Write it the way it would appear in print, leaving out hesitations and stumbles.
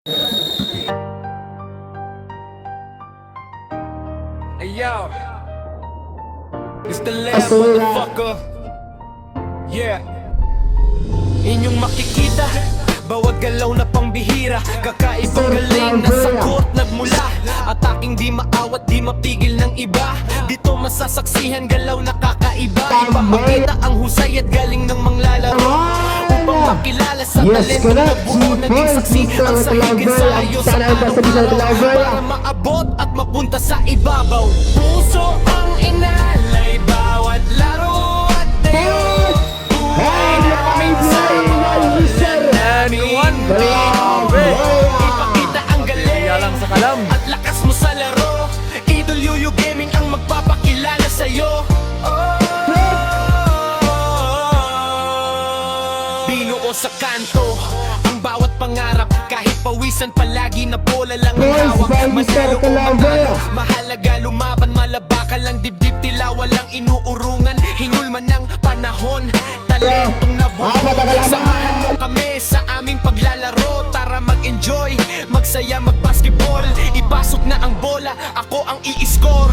Hey yo, it's the lab motherfucker. Yeah. Inyong makikita, bawat galaw na pangbihira, kakaibang galing na sagot nagmula. Ataking di maawat, di mapigil ng iba. Dito masasaksihan galaw na kakaiba. Ipapakita ang husay at galing ng manglalaro, upang makilala sa talento na buo. Naging saksi ang sahigin sa ayos sa araw-araw, para maabot at mapunta sa ibabaw. Puso ang inalay, bawat laro at tayo. Buhay na sa namin. Ipakita ang galing sa kalam. at lakas mo sa laro. Idol Yuyu Gaming ang magpapakilala sa'yo. Binuo sa kanto ang bawat pangarap, kahit pawisan palagi na bola lang ang hawak. Manalo o manalo, mahalaga lumaban, malabakan lang dibdib, tila walang inuurungan. Hinul man ng panahon, talentong nabuo. Samahan mo kami sa aming paglalaro, tara mag-enjoy, magsaya, mag-basketball. Ipasok na ang bola, ako ang i-score.